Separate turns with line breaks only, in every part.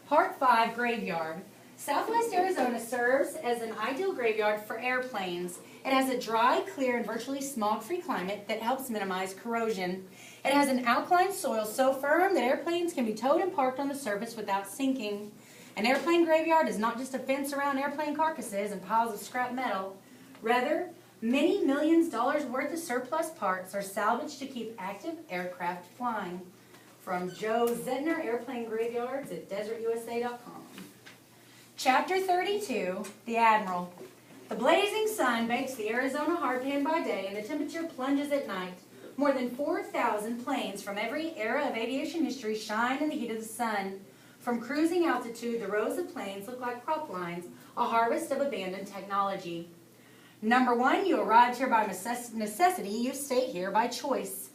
Part 5, Graveyard. Southwest Arizona serves as an ideal graveyard for airplanes. It has a dry, clear, and virtually smog-free climate that helps minimize corrosion. It has an alkaline soil so firm that airplanes can be towed and parked on the surface without sinking. An airplane graveyard is not just a fence around airplane carcasses and piles of scrap metal. Rather, many millions of dollars worth of surplus parts are salvaged to keep active aircraft flying. From Joe Zedner, Airplane Graveyards at DesertUSA.com. Chapter 32, The Admiral. The blazing sun bakes the Arizona hardpan by day and the temperature plunges at night. More than 4,000 planes from every era of aviation history shine in the heat of the sun. From cruising altitude, the rows of planes look like crop lines, a harvest of abandoned technology. Number 1, you arrived here by necessity, you stay here by choice.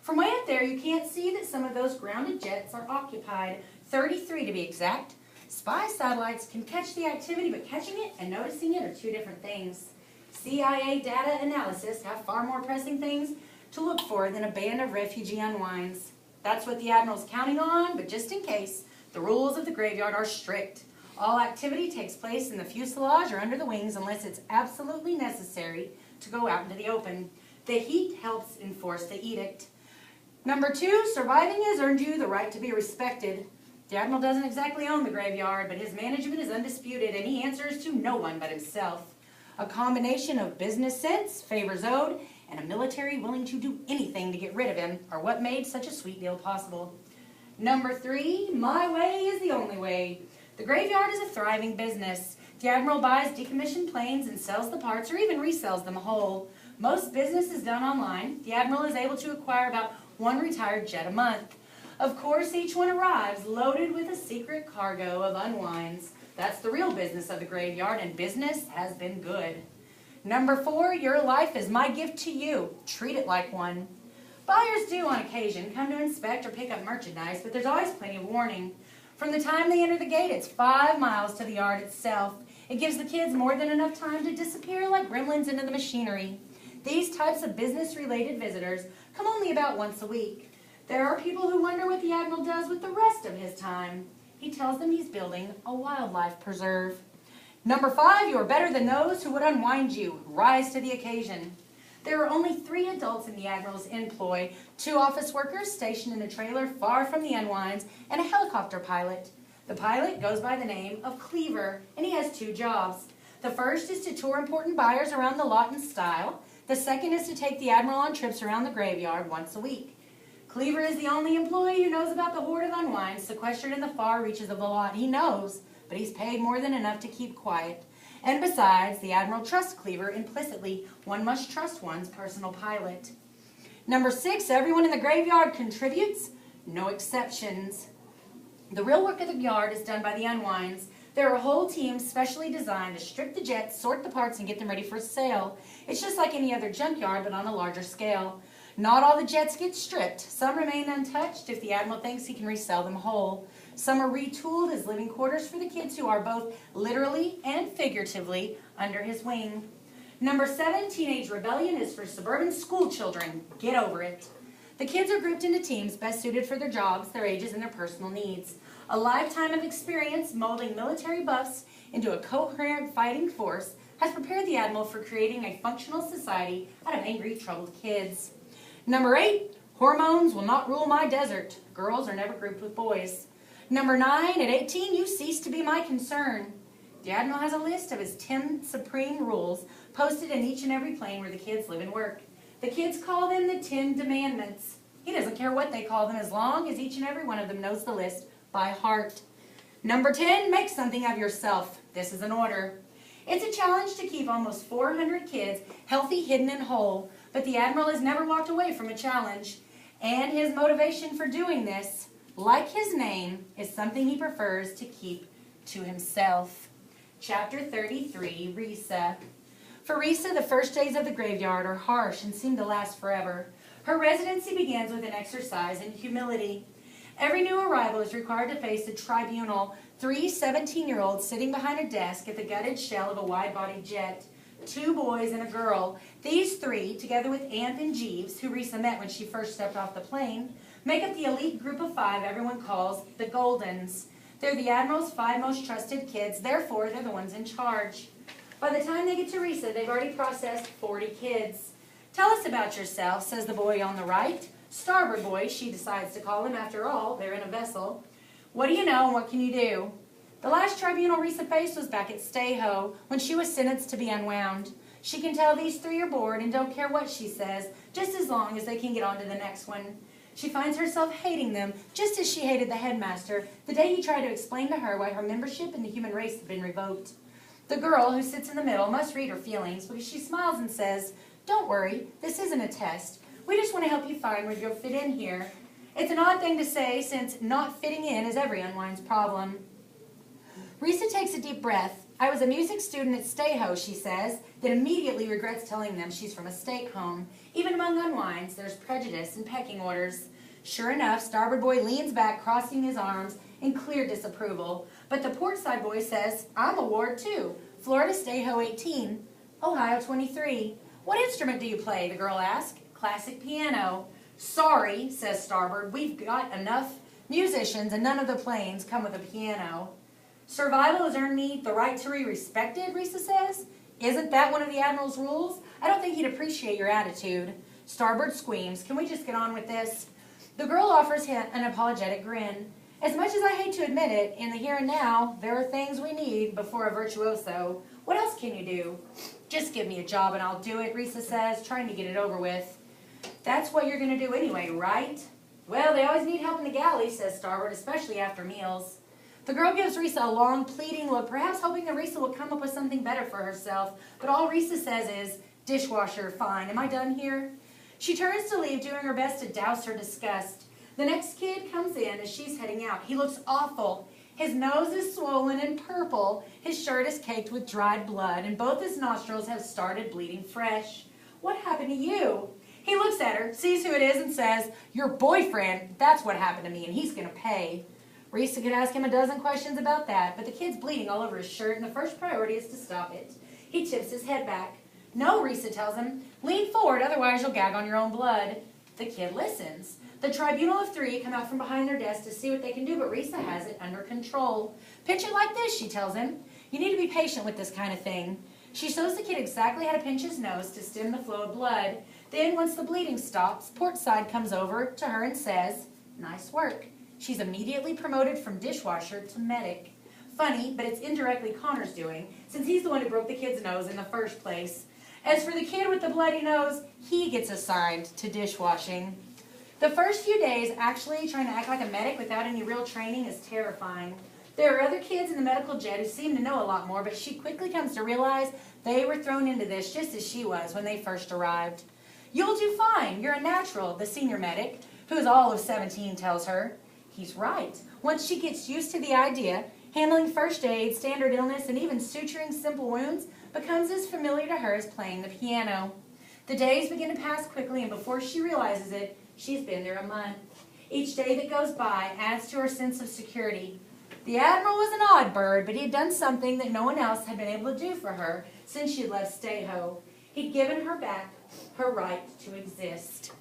From way up there, you can't see that some of those grounded jets are occupied, 33 to be exact. Spy satellites can catch the activity, but catching it and noticing it are two different things. CIA data analysis have far more pressing things to look for than a band of refugee unwinds. That's what the Admiral's counting on, but just in case, the rules of the graveyard are strict. All activity takes place in the fuselage or under the wings unless it's absolutely necessary to go out into the open. The heat helps enforce the edict. Number 2, surviving has earned you the right to be respected. The Admiral doesn't exactly own the graveyard, but his management is undisputed and he answers to no one but himself. A combination of business sense, favors owed, and a military willing to do anything to get rid of him are what made such a sweet deal possible. Number 3, my way is the only way. The graveyard is a thriving business. The Admiral buys decommissioned planes and sells the parts or even resells them whole. Most business is done online. The Admiral is able to acquire about 1 retired jet a month. Of course, each one arrives loaded with a secret cargo of unwinds. That's the real business of the graveyard, and business has been good. Number 4, your life is my gift to you. Treat it like one. Buyers do, on occasion, come to inspect or pick up merchandise, but there's always plenty of warning. From the time they enter the gate, it's 5 miles to the yard itself. It gives the kids more than enough time to disappear like gremlins into the machinery. These types of business-related visitors come only about once a week. There are people who wonder what the Admiral does with the rest of his time. He tells them he's building a wildlife preserve. Number 5, you are better than those who would unwind you. Rise to the occasion. There are only 3 adults in the Admiral's employ, 2 office workers stationed in a trailer far from the unwinds, and a helicopter pilot. The pilot goes by the name of Cleaver, and he has 2 jobs. The first is to tour important buyers around the lot in style. The second is to take the Admiral on trips around the graveyard once a week. Cleaver is the only employee who knows about the horde of unwinds sequestered in the far reaches of the lot. He knows, but he's paid more than enough to keep quiet. And besides, the Admiral trusts Cleaver implicitly. One must trust one's personal pilot. Number 6, everyone in the graveyard contributes, no exceptions. The real work of the yard is done by the unwinds. There are whole teams specially designed to strip the jets, sort the parts, and get them ready for sale. It's just like any other junkyard, but on a larger scale. Not all the jets get stripped. Some remain untouched if the Admiral thinks he can resell them whole. Some are retooled as living quarters for the kids who are both literally and figuratively under his wing. Number 7, teenage rebellion is for suburban school children. Get over it. The kids are grouped into teams best suited for their jobs, their ages, and their personal needs. A lifetime of experience molding military buffs into a coherent fighting force has prepared the Admiral for creating a functional society out of angry, troubled kids. Number 8, hormones will not rule my desert. Girls are never grouped with boys. Number 9, at 18, you cease to be my concern. The Admiral has a list of his 10 supreme rules posted in each and every plane where the kids live and work. The kids call them the 10 Demandments. He doesn't care what they call them as long as each and every one of them knows the list by heart. Number 10, make something of yourself. This is an order. It's a challenge to keep almost 400 kids healthy, hidden, and whole, but the Admiral has never walked away from a challenge. And his motivation for doing this, like his name, is something he prefers to keep to himself. Chapter 33, Risa. For Risa, the first days of the graveyard are harsh and seem to last forever. Her residency begins with an exercise in humility. Every new arrival is required to face a tribunal, 3 17-year-olds sitting behind a desk at the gutted shell of a wide-bodied jet. 2 boys and a girl. These 3, together with Amp and Jeeves, who Risa met when she first stepped off the plane, make up the elite group of 5 everyone calls the Goldens. They're the Admiral's 5 most trusted kids, therefore they're the ones in charge. By the time they get to Risa, they've already processed 40 kids. Tell us about yourself, says the boy on the right. Starboard boy, she decides to call him. After all, they're in a vessel. What do you know and what can you do? The last tribunal Risa faced was back at Stay-Ho, when she was sentenced to be unwound. She can tell these 3 are bored and don't care what she says, just as long as they can get on to the next one. She finds herself hating them, just as she hated the headmaster the day he tried to explain to her why her membership in the human race had been revoked. The girl, who sits in the middle, must read her feelings because she smiles and says, "Don't worry, this isn't a test. We just want to help you find where you'll fit in here." It's an odd thing to say, since not fitting in is every unwind's problem. Risa takes a deep breath. "I was a music student at Stay-Ho," she says, then immediately regrets telling them she's from a stake home. Even among unwinds, there's prejudice and pecking orders. Sure enough, Starboard boy leans back, crossing his arms in clear disapproval. But the port side boy says, "I'm a ward too. Florida Stay-Ho 18, Ohio 23. What instrument do you play?" the girl asks. "Classic piano." "Sorry," says Starboard, "we've got enough musicians and none of the planes come with a piano." "Survival has earned me the right to be respected," Risa says. "Isn't that one of the Admiral's rules? I don't think he'd appreciate your attitude." Starboard squeams. "Can we just get on with this?" The girl offers him an apologetic grin. "As much as I hate to admit it, in the here and now, there are things we need before a virtuoso. What else can you do?" "Just give me a job and I'll do it," Risa says, trying to get it over with. "That's what you're going to do anyway, right?" "Well, they always need help in the galley," says Starboard, "especially after meals." The girl gives Risa a long, pleading look, perhaps hoping that Risa will come up with something better for herself. But all Risa says is, "Dishwasher, fine. Am I done here?" She turns to leave, doing her best to douse her disgust. The next kid comes in as she's heading out. He looks awful. His nose is swollen and purple. His shirt is caked with dried blood, and both his nostrils have started bleeding fresh. "What happened to you?" He looks at her, sees who it is, and says, "Your boyfriend. That's what happened to me, and he's going to pay." Risa could ask him a dozen questions about that, but the kid's bleeding all over his shirt, and the first priority is to stop it. He tips his head back. "No," Risa tells him. "Lean forward, otherwise you'll gag on your own blood." The kid listens. The tribunal of 3 come out from behind their desk to see what they can do, but Risa has it under control. "Pinch it like this," she tells him. "You need to be patient with this kind of thing." She shows the kid exactly how to pinch his nose to stem the flow of blood. Then, once the bleeding stops, Portside comes over to her and says, "Nice work." She's immediately promoted from dishwasher to medic. Funny, but it's indirectly Connor's doing, since he's the one who broke the kid's nose in the first place. As for the kid with the bloody nose, he gets assigned to dishwashing. The first few days, actually trying to act like a medic without any real training is terrifying. There are other kids in the medical jet who seem to know a lot more, but she quickly comes to realize they were thrown into this just as she was when they first arrived. "You'll do fine. You're a natural," the senior medic, who is all of 17, tells her. He's right. Once she gets used to the idea, handling first aid, standard illness, and even suturing simple wounds becomes as familiar to her as playing the piano. The days begin to pass quickly, and before she realizes it, she's been there a month. Each day that goes by adds to her sense of security. The Admiral was an odd bird, but he had done something that no one else had been able to do for her since she left Stay-Ho. He'd given her back her right to exist.